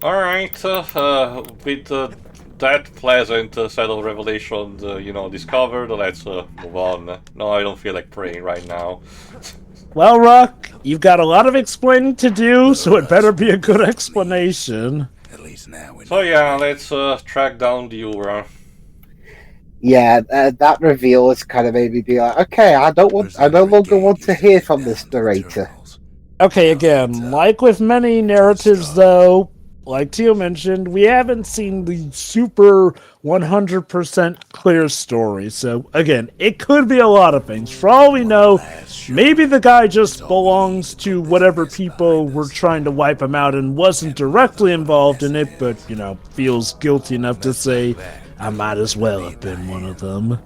Alright, with that pleasant set of revelations, discovered, let's move on. No, I don't feel like praying right now. Well, Rock, you've got a lot of explaining to do, so it better be a good explanation. At least now we So know yeah, where let's track down the Ura. Yeah, that reveal has kind of made me be like, okay, I no longer want to hear from this narrator. Okay, again, like with many narratives, though, like Teal mentioned, we haven't seen the super 100% clear story. So, again, it could be a lot of things. For all we know, maybe the guy just belongs to whatever people were trying to wipe him out and wasn't directly involved in it, but, feels guilty enough to say, I might as well have been one of them.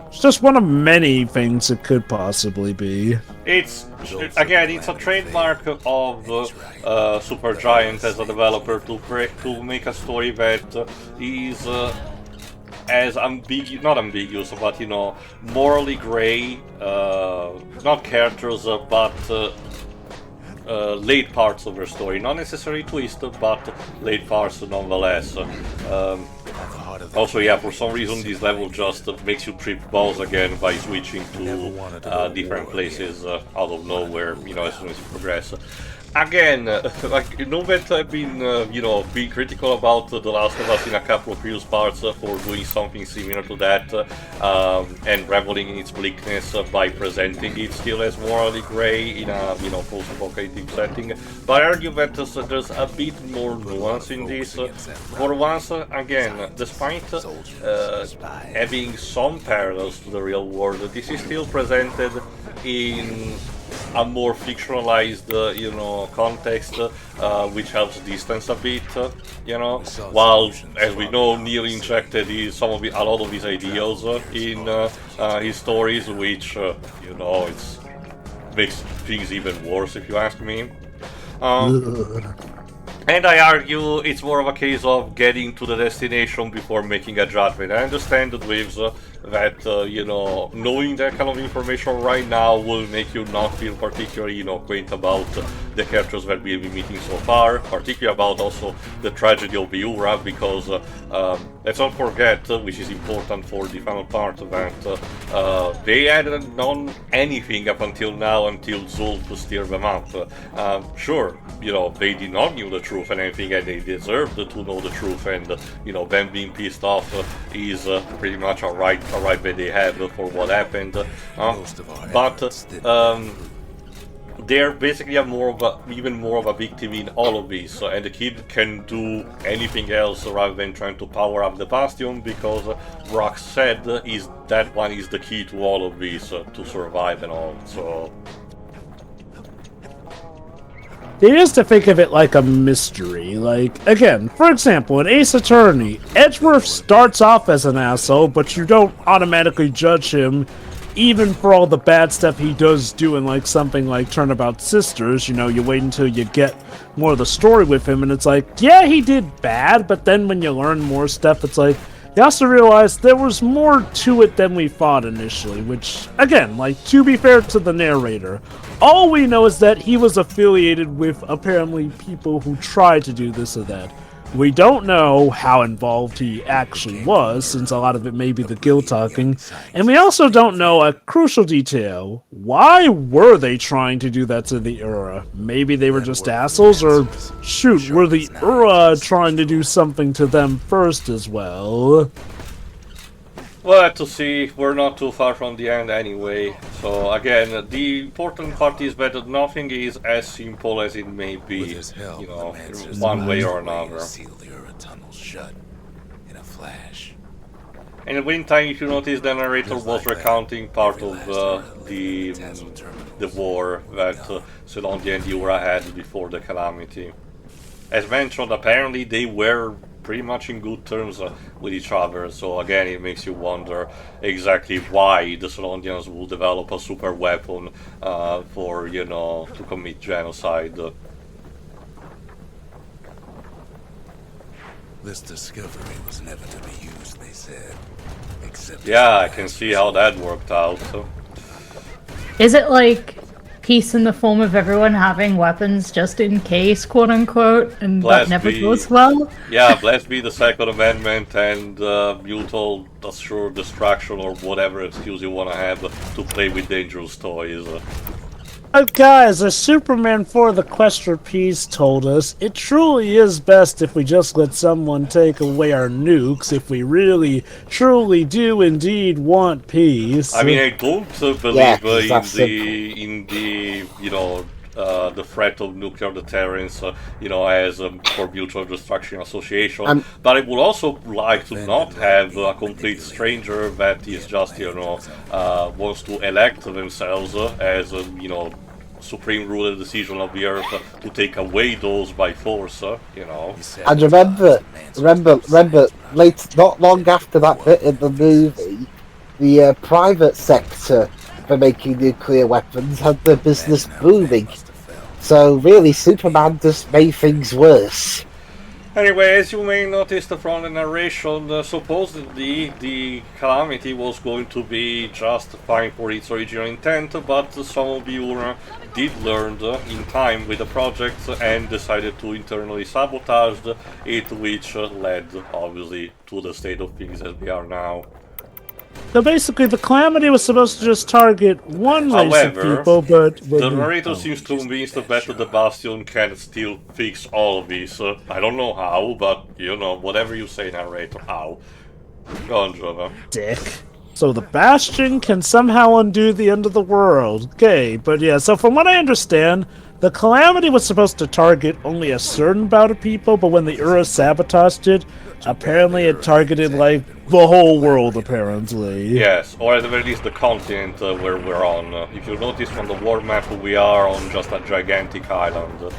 It's just one of many things it could possibly be. It's a trademark of Supergiant as a developer to make a story that is as not ambiguous, but morally gray. Not characters, but late parts of their story. Not necessarily twisted, but late parts nonetheless. Also, yeah, for some reason this level just makes you trip balls again by switching to different places out of nowhere, as soon as you progress. Again, like, that I've been, being critical about The Last of Us in a couple of previous parts for doing something similar to that, and reveling in its bleakness by presenting it still as morally grey in a, post-apocalyptic setting. But I argue that there's a bit more nuance in this. For once, again, despite having some parallels to the real world, this is still presented in a more fictionalized, context, which helps distance a bit, while, as we know, Neil injected a lot of his ideas in his stories, which, it makes things even worse, if you ask me. And I argue it's more of a case of getting to the destination before making a judgment. I understand the Dweebs that, knowing that kind of information right now will make you not feel particularly, quaint about the characters that we've been meeting so far, particularly about also the tragedy of Ura, because let's not forget, which is important for the final part, that they hadn't known anything up until now, until Zulf steered them up. Sure, they did not know the truth and anything, and they deserved to know the truth, and them being pissed off is pretty much a right that they have for what happened. But they're basically even more of a victim in all of this, and the kid can do anything else rather than trying to power up the Bastion, because Rock said that one is the key to all of this, to survive and all. So They used to think of it like a mystery. Like, again, for example, in Ace Attorney, Edgeworth starts off as an asshole, but you don't automatically judge him, even for all the bad stuff he does do in, like, something like Turnabout Sisters. You wait until you get more of the story with him, and it's like, yeah, he did bad, but then when you learn more stuff, it's like, you also realize there was more to it than we thought initially, which, again, like, to be fair to the narrator, all we know is that he was affiliated with, apparently, people who tried to do this or that. We don't know how involved he actually was, since a lot of it may be the guild talking, and we also don't know a crucial detail. Why were they trying to do that to the Ura? Maybe they were just assholes, or shoot, were the Ura trying to do something to them first as well? Well, to see, we're not too far from the end anyway. So again, the important part is that nothing is as simple as it may be, one way or another. Seal the Ura tunnel shut in a flash. And in the meantime, if you notice, the narrator was recounting part of the war that Celondia and the Ura had before the Calamity. As mentioned, apparently they were pretty much in good terms with each other, so again it makes you wonder exactly why the Solondians will develop a super weapon to commit genocide. This discovery was never to be used, they said. Except yeah, I can see how that worked out. Is it like peace in the form of everyone having weapons just in case, quote unquote, and that never goes well. Yeah, blessed be the Second Amendment and mutual assured destruction or whatever excuse you want to have to play with dangerous toys. Guys, as Superman for the Quest for Peace told us, it truly is best if we just let someone take away our nukes if we really, truly do indeed want peace. I mean, I don't believe in the the threat of nuclear deterrence, as for mutual destruction association. But I would also like to not have a complete stranger that is just, wants to elect themselves as, supreme ruler decision of the earth to take away those by force, And remember, not long after that bit in the movie, the private sector for making nuclear weapons had their business booming. So really, Superman just made things worse. Anyway, as you may notice from the narration, supposedly the Calamity was going to be just fine for its original intent, but some of you did learn in time with the project and decided to internally sabotage it, which led, obviously, to the state of things as we are now. So basically, the Calamity was supposed to just target one race of people, but... the narrator seems convinced that the Bastion can still fix all of this. I don't know how, but, whatever you say, narrator, how. Go on, Jova. Dick. So the Bastion can somehow undo the end of the world. Okay, but yeah, so from what I understand, the Calamity was supposed to target only a certain bout of people, but when the Ura sabotaged it, apparently it targeted, like, the whole world, apparently. Yes, or at the very least the continent where we're on. If you notice from the world map, we are on just a gigantic island.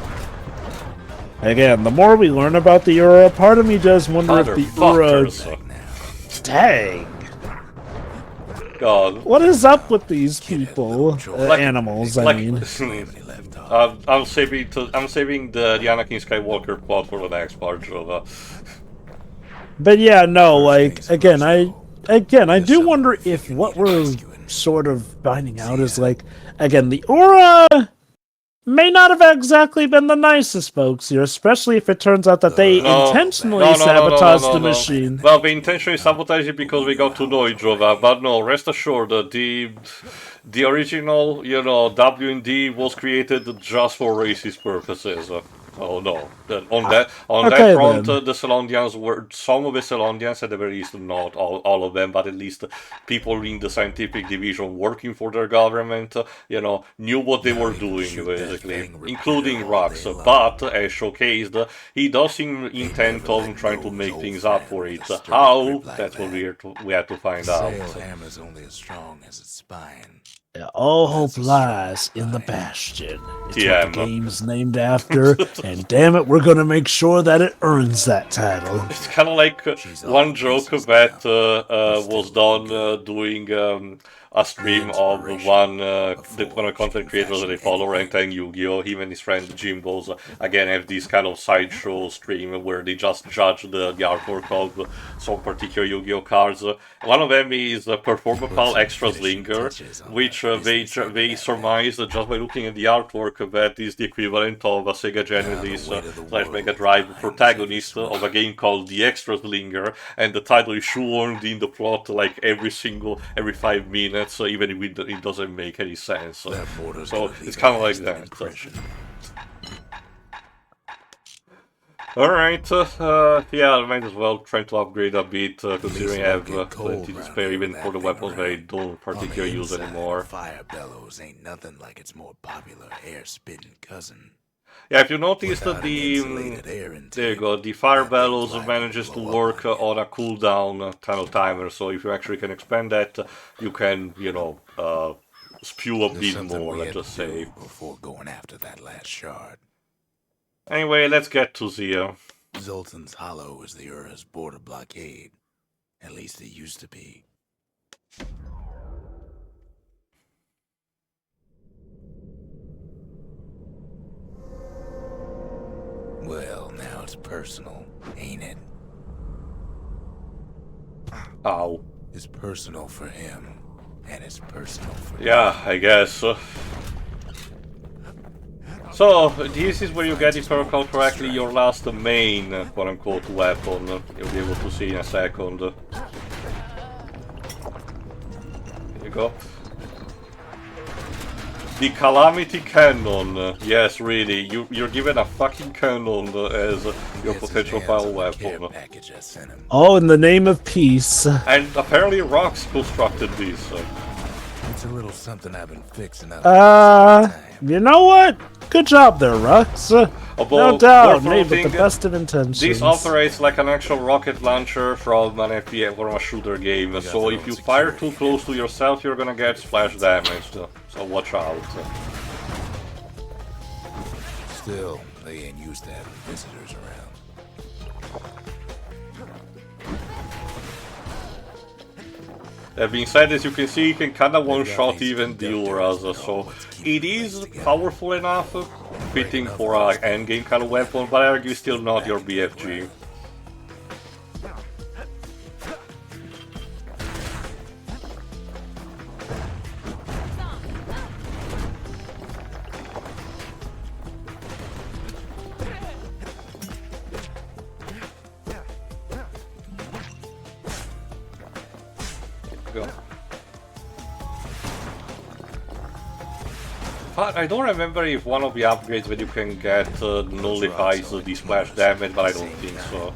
Again, the more we learn about the Ura, part of me does wonder if the Ura... Dang! God. What is up with these people? Animals, I mean. I'm saving the Anakin Skywalker plot for the next part, Jova. But yeah, no, like, again, I do wonder if what we're sort of finding out is, like, again, the Aura may not have exactly been the nicest folks here, especially if it turns out that they intentionally sabotaged the machine. Well, they intentionally sabotaged it because we got to know each other, but no, rest assured, the original, W&D was created just for racist purposes. Oh no! On that front, the Selondians were some of the Selondians, at the very least, not all of them, but at least people in the scientific division working for their government, knew what they were doing, basically, including Rux. But as showcased, he does seem intent on trying to make things up for it. How? That's what we have to find out. Hammer's only as strong as its spine. All hope lies in the Bastion. It's what the game's named after, and damn it, we're gonna make sure that it earns that title. It's kind of like one joke that was done doing a stream of one of the content creators that I follow, Rangtang Yu-Gi-Oh! Him and his friend Jimbo's again have this kind of sideshow stream where they just judge the artwork of some particular Yu-Gi-Oh! Cards. One of them is Performapal Extras Linger, which they surmise just by looking at the artwork that is the equivalent of a Sega Genesis / Mega Drive protagonist of a game called The Extras Linger, and the title is shoehorned in the plot like every 5 minutes. Even if it doesn't make any sense. So it's kind of like that. Alright, yeah, I might as well try to upgrade a bit, considering I have plenty to spare even for the weapons that I don't particularly use anymore. Fire bellows ain't nothing like its more popular air-spitting cousin. Yeah, if you notice that the fire bellows manages to work on a cooldown kind of timer, so if you actually can expand that, you can, spew a bit more, let's just say. Before going after that last shard. Anyway, let's get to Zia. Zoltan's Hollow is the Ura's border blockade. At least it used to be. Well, now it's personal, ain't it? Ow. It's personal for him, and it's personal for I guess. So, this is where you get, if I recall correctly, your last main, quote-unquote, weapon. You'll be able to see in a second. There you go. The Calamity cannon. Yes, really, you're given a fucking cannon as your potential final weapon. Oh, in the name of peace. And apparently Rox constructed this. It's a little something I've been fixing up. You know what? Good job there, Rux. No doubt, made with the best of intentions. This operates like an actual rocket launcher from an FPS, from a shooter game. So if you fire too close to yourself, you're gonna get splash damage. So watch out. Still, they ain't used to having visitors around. That being said, as you can see, you can kinda one-shot even the Uras, so it is powerful enough, fitting for an endgame kind of weapon, but I argue still not your BFG. I don't remember if one of the upgrades that you can get nullifies the splash damage, but I don't think so.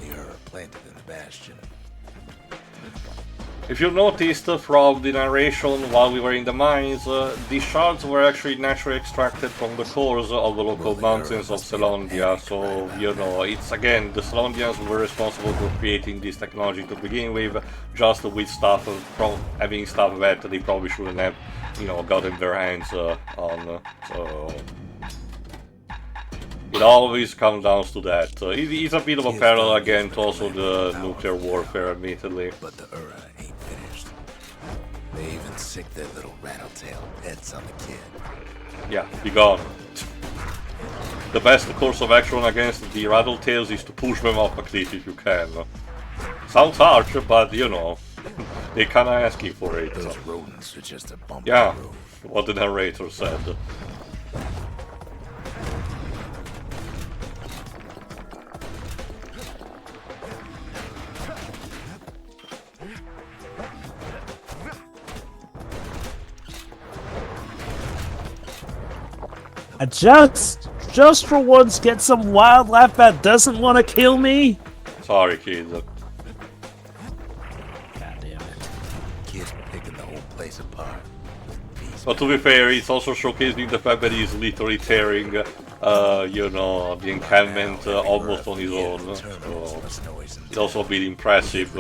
If you noticed from the narration while we were in the mines, the shards were actually naturally extracted from the cores of the local mountains of Selondia, so, you know, it's again, the Selondians were responsible for creating this technology to begin with, just with stuff from having stuff that they probably shouldn't have, you know, gotten their hands on, so... It always comes down to that. It is a bit of a parallel again to also the nuclear warfare, admittedly. But the Ura ain't finished. They even sick their little rattletail heads on the kid. Yeah, be gone. The best course of action against the rattletails is to push them off a cliff if you can. Sounds harsh, but you know, they kinda asking for it. Those rodents are just a bump. Yeah, what the narrator said. I just for once get some wildlife that doesn't want to kill me. Sorry, kid. God damn it. Kids picking the whole place apart. But to be fair, it's also showcasing the fact that he's literally tearing, you know, the encampment almost on his own. So it's also a bit impressive.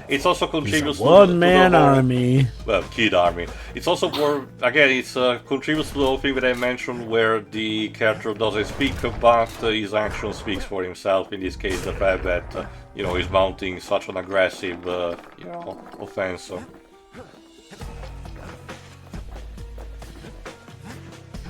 It's also contributes to one-man army. Well, kid army. It's also more, again, it's contributes to the whole thing that I mentioned where the character doesn't speak, but his action speaks for himself. In this case, the fact that, you know, he's mounting such an aggressive, you know, offense.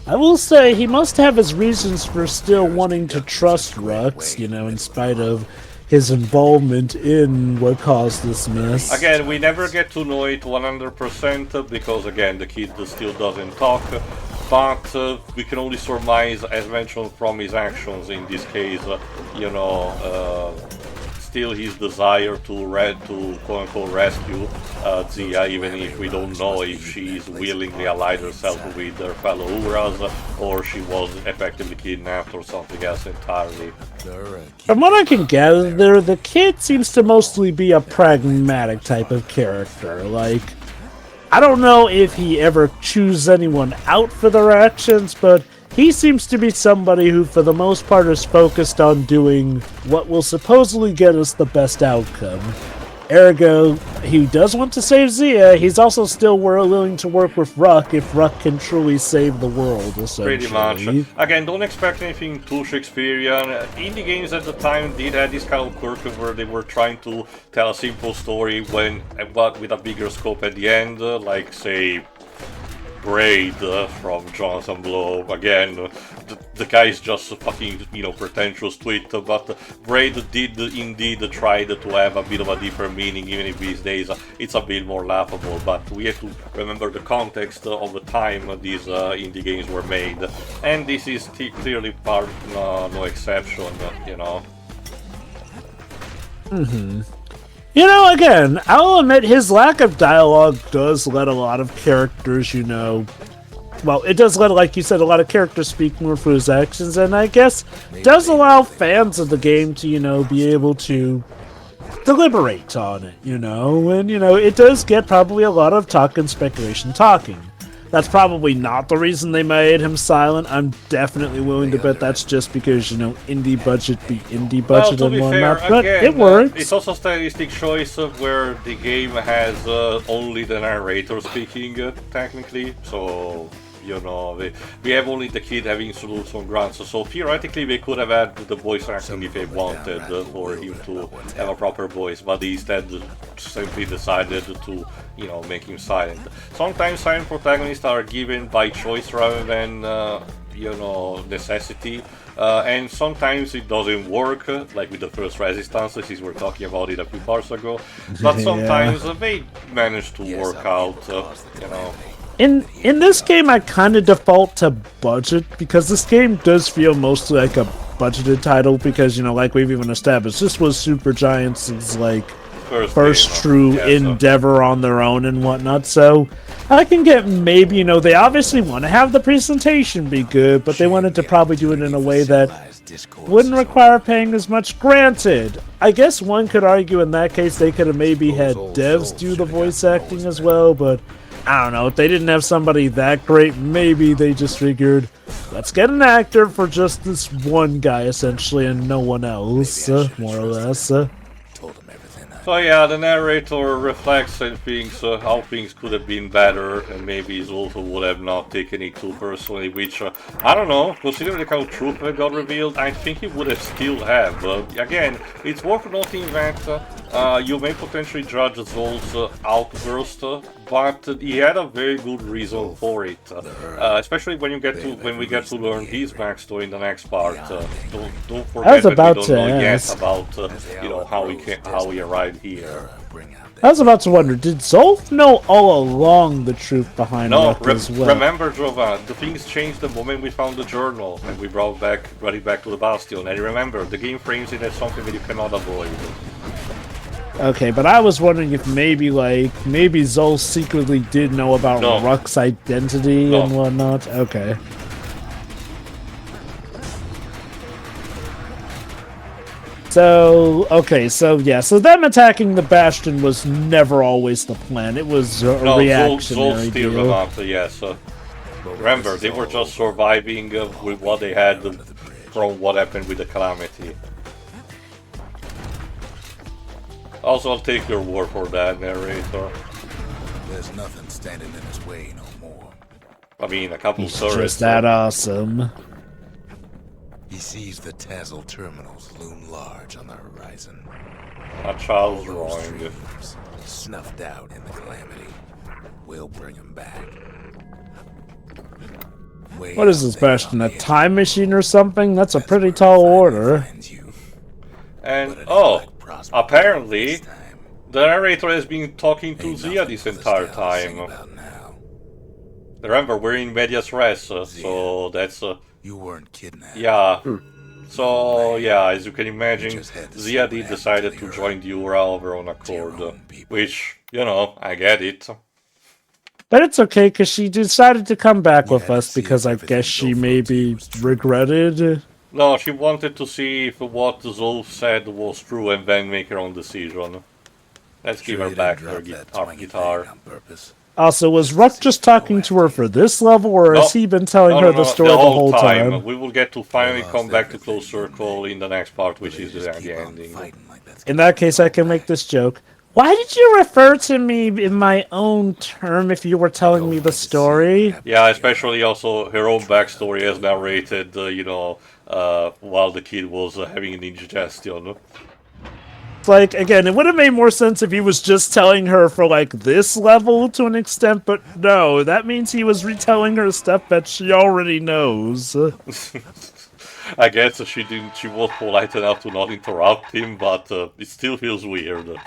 I will say he must have his reasons for still wanting to trust Rux, you know, in spite of his involvement in what caused this mess. Again, we never get to know it 100% because, again, the kid still doesn't talk, but we can only surmise, as mentioned, from his actions in this case, you know, still his desire to quote-unquote rescue Zia, even if we don't know if she's willingly allied herself with her fellow Uras or she was effectively kidnapped or something else entirely. From what I can gather, the kid seems to mostly be a pragmatic type of character. Like, I don't know if he ever chooses anyone out for their actions, but he seems to be somebody who, for the most part, is focused on doing what will supposedly get us the best outcome. Ergo, he does want to save Zia, he's also still willing to work with Ruck if Ruck can truly save the world, essentially. Pretty much. Again, don't expect anything too Shakespearean. Indie games at the time did have this kind of quirk where they were trying to tell a simple story but with a bigger scope at the end, like, say, Braid from Jonathan Blow. Again, the guy is just a fucking, pretentious tweet, but Braid did indeed try to have a bit of a deeper meaning, even if these days it's a bit more laughable. But we have to remember the context of the time these indie games were made, and this is clearly no exception, Again, I'll admit his lack of dialogue does let a lot of characters, well, it does let, like you said, a lot of characters speak more for his actions, and I guess does allow fans of the game to, be able to deliberate on it, and, it does get probably a lot of talk and speculation talking. That's probably not the reason they made him silent. I'm definitely willing to bet that's just because, indie budget be indie budget and whatnot, but it works. It's also a stylistic choice where the game has only the narrator speaking, technically, so... we have only the kid having to do some grunts, so theoretically they could have had the voice acting if they wanted for him to have a proper voice, but they instead simply decided to, make him silent. Sometimes silent protagonists are given by choice rather than, necessity. And sometimes it doesn't work, like with the first Resistance, since we were talking about it a few parts ago, but sometimes they manage to work out, In this game, I kind of default to budget, because this game does feel mostly like a budgeted title, because, like we've even established, this was Supergiant's, first true endeavor on their own and whatnot, so I can get maybe, they obviously want to have the presentation be good, but they wanted to probably do it in a way that wouldn't require paying as much. Granted, I guess one could argue in that case they could have maybe had devs do the voice acting as well, but I don't know, if they didn't have somebody that great, maybe they just figured, let's get an actor for just this one guy, essentially, and no one else, more or less. So yeah, the narrator reflects and thinks how things could have been better, and maybe Zulf would have not taken it too personally, which, I don't know, considering the kind of truth that got revealed, I think he would have still have. Again, it's worth noting that you may potentially judge Zulf's outburst, but he had a very good reason for it, especially when we get to learn his backstory in the next part. Don't forget that we don't know yet about how he arrived here. I was about to wonder, did Zulf know all along the truth behind Ruck as well? Remember, Jova, the things changed the moment we found the journal and we brought it back to the Bastion. And remember, the game frames it as something that you cannot avoid. Okay, but I was wondering if maybe Zulf secretly did know about Ruck's identity and whatnot. Okay. So them attacking the Bastion was never always the plan. It was a reactionary deal. Yes. Remember, they were just surviving with what they had from what happened with the Calamity. Also, I'll take your word for that, narrator. There's nothing standing in his way no more. I mean, a couple He's turrets. Just that awesome. He sees the Tazzle terminals loom large on the horizon. A child's drawing. Snuffed out in the Calamity. We'll bring him back. What is this, Bastion? A time machine or something? That's a pretty tall order. And, apparently, the narrator has been talking to Zia this entire time. Remember, we're in medias res, so that's... You weren't kidnapped. Yeah. So, yeah, as you can imagine, Zia decided to join the URA of her own accord. Which, I get it. But it's okay, because she decided to come back with us because I guess she maybe regretted. No, she wanted to see if what Zulf said was true and then make her own decision. Let's give her back her guitar. Also, was Ruck just talking to her for this level, or has he been telling her the story the whole time? We will get to finally come back to Close Circle in the next part, which is the ending. In that case, I can make this joke. Why did you refer to me in my own term if you were telling me the story? Yeah, especially also her own backstory as narrated, while the kid was having indigestion. like, again, it would have made more sense if he was just telling her for, like, this level to an extent, but no, that means he was retelling her stuff that she already knows. I guess she was polite enough to not interrupt him, but it still feels weird.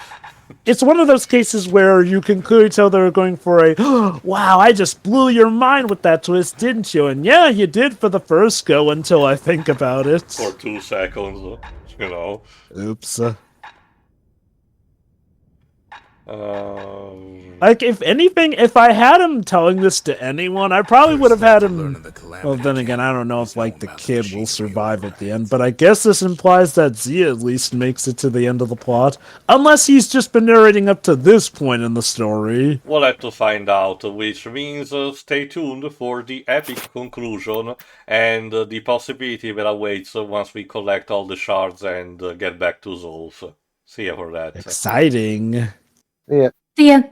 It's one of those cases where you can clearly tell they're going for a, oh, wow, I just blew your mind with that twist, didn't you? And yeah, you did for the first go until I think about it. For 2 seconds, you know. Oops. Um, Like, if anything, if I had him telling this to anyone, I probably would have had him... Well, then again, I don't know if, like, the kid will survive at the end, but I guess this implies that Zia at least makes it to the end of the plot. Unless he's just been narrating up to this point in the story. We'll have to find out, which means stay tuned for the epic conclusion and the possibility that awaits once we collect all the shards and get back to Zulf. See you for that. Exciting. Yeah. The end.